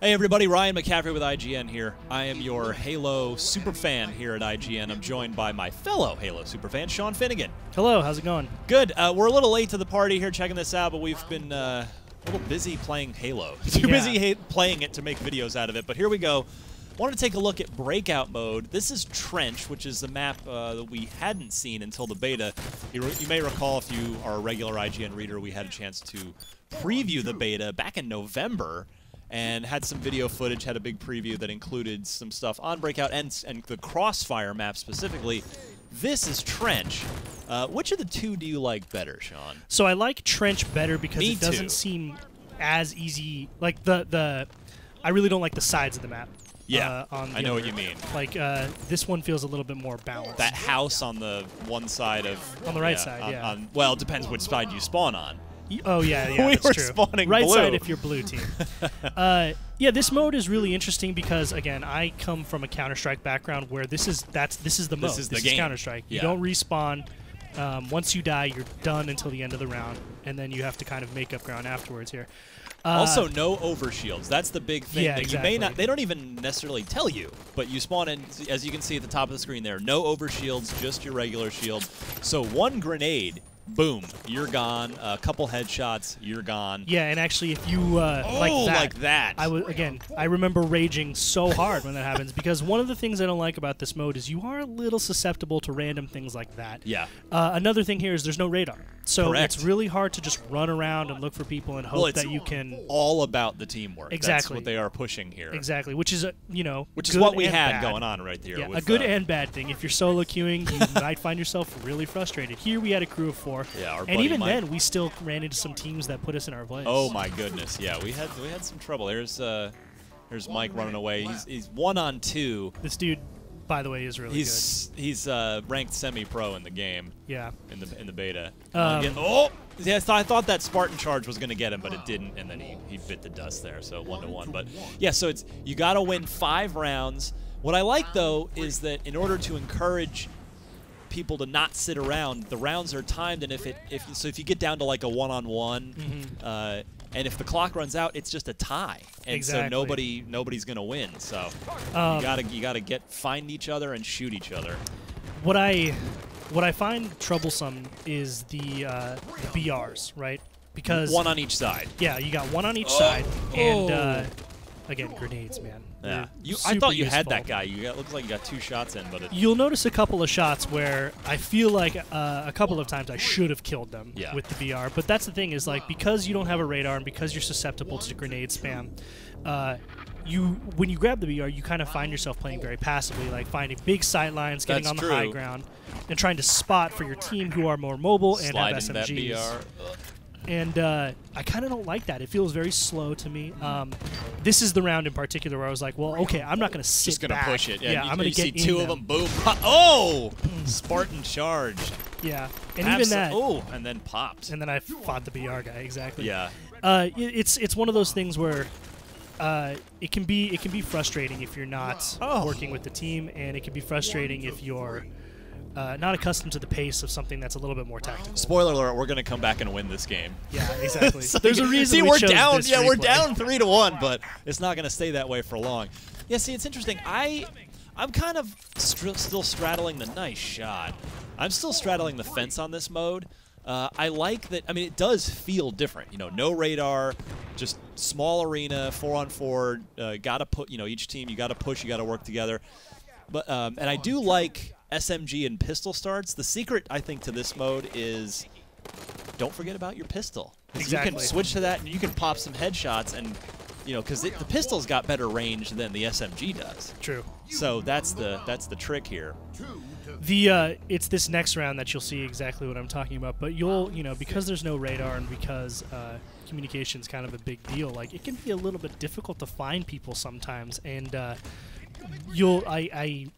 Hey everybody, Ryan McCaffrey with IGN here. I am your Halo superfan here at IGN. I'm joined by my fellow Halo superfan, Sean Finnegan. Hello, how's it going? Good. We're a little late to the party here checking this out, but we've been a little busy playing Halo. Too busy playing it to make videos out of it, but here we go. Wanted to take a look at Breakout mode. This is Trench, which is the map that we hadn't seen until the beta. You may recall, if you are a regular IGN reader, we had a chance to preview the beta back in November and had some video footage, had a big preview that included some stuff on Breakout and the Crossfire map specifically. This is Trench. Which of the two do you like better, Sean? So I like Trench better because it doesn't seem as easy. Like I really don't like the sides of the map. Yeah, I know what you mean. Like, this one feels a little bit more balanced. That house on the one side of... On the right side, yeah. Well, it depends which side you spawn on. Oh, yeah, we that's were true. Spawning right blue. side if you're blue team. Yeah, this mode is really interesting because, again, I come from a Counter-Strike background where this is the mode. This is Counter-Strike. Yeah. You don't respawn. Once you die, you're done until the end of the round, and then you have to kind of make up ground afterwards here. Also, no overshields. That's the big thing. Yeah, that exactly. You may not. They don't even necessarily tell you, but you spawn in, as you can see at the top of the screen there, no overshields, just your regular shield. So one grenade, boom, you're gone. A couple headshots, you're gone. Yeah, and actually, if you like that, I remember raging so hard when that happens because one of the things I don't like about this mode is you are a little susceptible to random things like that. Yeah. Another thing here is there's no radar, so Correct. It's really hard to just run around and look for people and hope that you can. All about the teamwork. Exactly. That's what they are pushing here. Exactly, which is which is what we had going on right here. Yeah, with, a good and bad thing. If you're solo queuing, you might find yourself really frustrated. Here we had a crew of 4. Yeah, our and buddy even Mike. then, we still ran into some teams that put us in our place. Oh my goodness, yeah, we had some trouble. There's Mike running away. He's 1-on-2. This dude, by the way, is really good. He's ranked semi-pro in the game. Yeah. In the beta. Yes, I thought that Spartan charge was going to get him, but it didn't, and then he bit the dust there. So 1-1. But yeah, so you got to win 5 rounds. What I like though is that in order to encourage people to not sit around, the rounds are timed, and if you get down to like a 1-on-1, and if the clock runs out, it's just a tie, and so nobody's gonna win. So you gotta find each other and shoot each other. What I find troublesome is the BRs, right? Because one on each side. Yeah, you got one on each side, and again, grenades, man. Yeah, I thought you had that guy. Looks like you got 2 shots in, but you'll notice a couple of shots where I feel like a couple of times I should have killed them with the BR. But that's the thing is like because you don't have a radar and because you're susceptible to grenade spam, when you grab the BR, you kind of find yourself playing very passively, like finding big sight lines, getting on the high ground, and trying to spot for your team who are more mobile and have SMGs. That BR. And I kind of don't like that. It feels very slow to me. This is the round in particular where I was like, well, okay, I'm not going to sit back. Just going to push it. Yeah, I'm going to get in two of them. Boom. Oh! Spartan charge. Yeah. And even that. Oh, and then popped. And then I fought the BR guy, exactly. Yeah. It's one of those things where it can be frustrating if you're not working with the team, and it can be frustrating if you're not accustomed to the pace of something that's a little bit more tactical. Spoiler alert: we're going to come back and win this game. Yeah, exactly. So there's a reason we're chose down. This yeah, replay. we're down 3-1, but it's not going to stay that way for long. Yeah, see, it's interesting. I'm kind of still straddling the nice shot. I'm still straddling the fence on this mode. I like that. I mean, it does feel different. No radar, just small arena, 4-on-4. Got to put. Each team you got to push. You got to work together. But and I do like SMG and pistol starts. The secret, I think, to this mode is don't forget about your pistol. Exactly. You can switch to that, and you can pop some headshots, and because the pistol's got better range than the SMG does. True. So that's the trick here. It's this next round that you'll see exactly what I'm talking about. But because there's no radar and because communication's kind of a big deal, like it can be a little bit difficult to find people sometimes, and I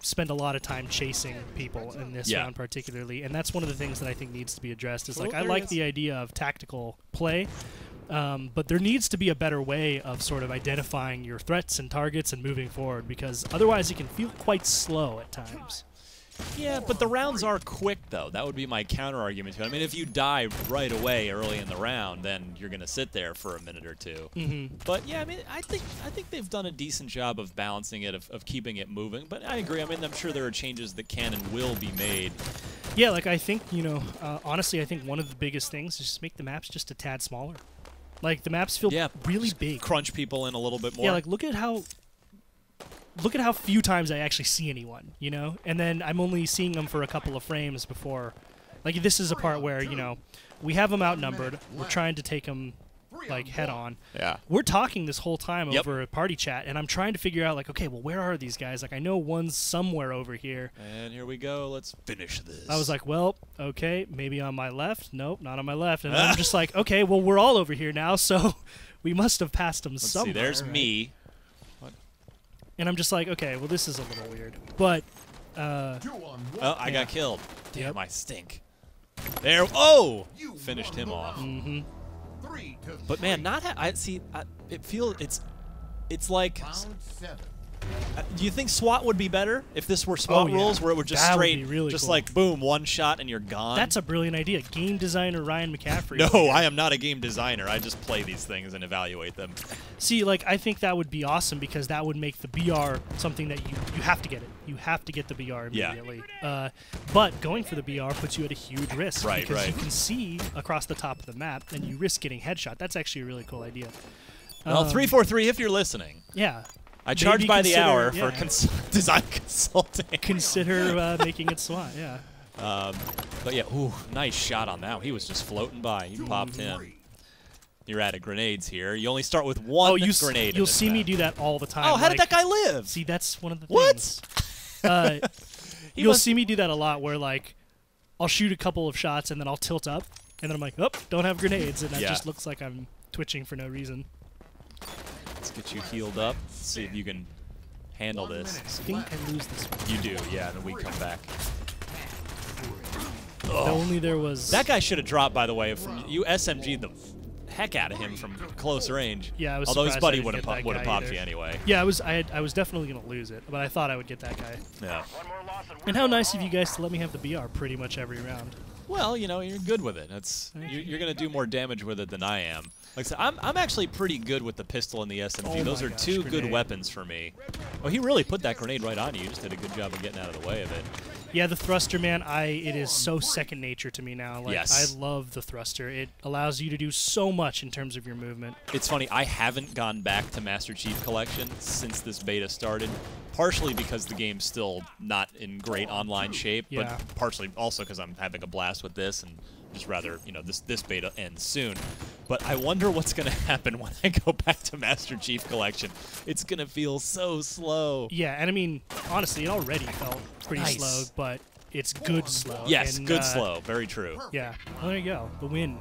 spend a lot of time chasing people in this round particularly, and that's one of the things that I think needs to be addressed. Is like I like the idea of tactical play, but there needs to be a better way of sort of identifying your threats and targets and moving forward, because otherwise it can feel quite slow at times. Yeah, but the rounds are quick, though. That would be my counter-argument to it. I mean, if you die right away early in the round, then you're going to sit there for a minute or two. But, yeah, I mean, I think they've done a decent job of balancing it, of keeping it moving. But I agree. I mean, I'm sure there are changes that can and will be made. Yeah, like, I think, you know, honestly, I think one of the biggest things is just make the maps just a tad smaller. Like, the maps feel really big. Crunch people in a little bit more. Yeah, like, look at how few times I actually see anyone, you know? And then I'm only seeing them for a couple of frames before. Like, this is a part where, you know, we have them outnumbered. We're trying to take them, like, head on. Yeah. We're talking this whole time over a party chat, and I'm trying to figure out, like, okay, well, where are these guys? Like, I know one's somewhere over here. And here we go. Let's finish this. I was like, well, okay, maybe on my left. Nope, not on my left. And I'm just like, okay, well, we're all over here now, so we must have passed them somewhere. See, there's me. And I'm just like, okay, well, this is a little weird. But, oh, I got killed. Damn, I stink. There, oh! Finished him off. But man, it feels, it's like, do you think SWAT would be better if this were SWAT rules, where it would just straight, really just cool. like, boom, one shot and you're gone? That's a brilliant idea. Game designer Ryan McCaffrey. No, I am not a game designer. I just play these things and evaluate them. See, like, I think that would be awesome because that would make the BR something that you have to get it. You have to get the BR immediately. Yeah. But going for the BR puts you at a huge risk. Because you can see across the top of the map and you risk getting headshot. That's actually a really cool idea. Well, 343, if you're listening. Yeah. I charge by the hour for design consulting. Consider making it SWAT, yeah. But yeah, ooh, nice shot on that. He was just floating by. You popped him. You're out of grenades here. You only start with one grenade. You'll see me do that all the time. Oh, how did that guy live? See, that's one of the things. What? You'll see me do that a lot where, like, I'll shoot a couple of shots and then I'll tilt up, and then I'm like, oh, don't have grenades, and that just looks like I'm twitching for no reason. Let's get you healed up. Let's see if you can handle this. I think I lose this one. You do, yeah, and then we come back. If only there was... That guy should have dropped, by the way. From you SMG'd the heck out of him from close range. Yeah, I was Although his surprised buddy would have popped you anyway. Yeah, I was definitely going to lose it, but I thought I would get that guy. Yeah. And how nice of you guys to let me have the BR pretty much every round. Well, you know, you're good with it. You're going to do more damage with it than I am. Like I said, I'm actually pretty good with the pistol and the SMG. Those are two good weapons for me. Oh, he really put that grenade right on you. You just did a good job of getting out of the way of it. Yeah, the thruster, man, it is so second nature to me now. Like, I love the thruster. It allows you to do so much in terms of your movement. It's funny, I haven't gone back to Master Chief Collection since this beta started, partially because the game's still not in great online shape, but partially also because I'm having a blast with this and just rather, you know, this beta ends soon. But I wonder what's going to happen when I go back to Master Chief Collection. It's going to feel so slow. Yeah, and I mean, honestly, it already felt pretty slow, but it's good slow. Yes, and, good slow. Very true. Yeah. Well, there you go. The win.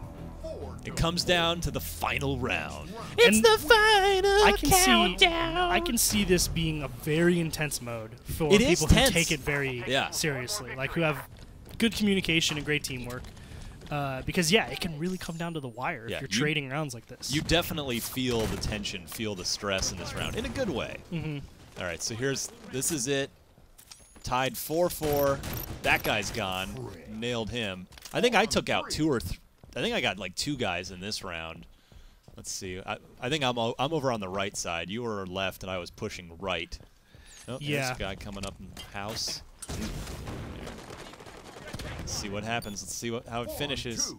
It comes down to the final round. It's the final countdown. I can see this being a very intense mode for people who take it very seriously, like who have good communication and great teamwork. Because, yeah, it can really come down to the wire if you're trading rounds like this. You definitely feel the tension, feel the stress in this round, in a good way. All right, so this is it. Tied 4-4. That guy's gone. Nailed him. I think I took out I think I got like 2 guys in this round. Let's see. I think I'm over on the right side. You were left, and I was pushing right. Oh, there's a guy coming up in the house. Let's see what happens. Let's see how it finishes.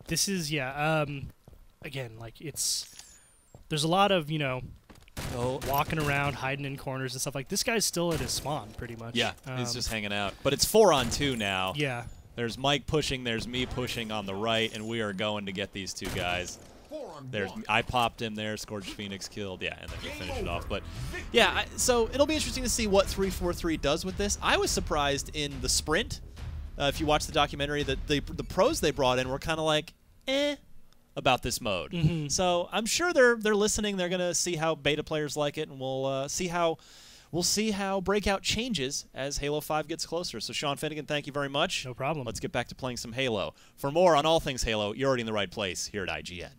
This is, again, like, there's a lot of, you know, walking around, hiding in corners and stuff. Like, this guy's still at his spawn, pretty much. Yeah, he's just hanging out. But it's 4-on-2 now. Yeah. There's Mike pushing, there's me pushing on the right, and we are going to get these 2 guys. I popped him there, Scorched Phoenix killed, and then we finish it off. But yeah, so it'll be interesting to see what 343 does with this. I was surprised in the sprint. If you watch the documentary, that the pros they brought in were kind of like, about this mode. So I'm sure they're listening. They're gonna see how beta players like it, and we'll see how Breakout changes as Halo 5 gets closer. So Sean Finnegan, thank you very much. No problem. Let's get back to playing some Halo. For more on all things Halo, you're already in the right place here at IGN.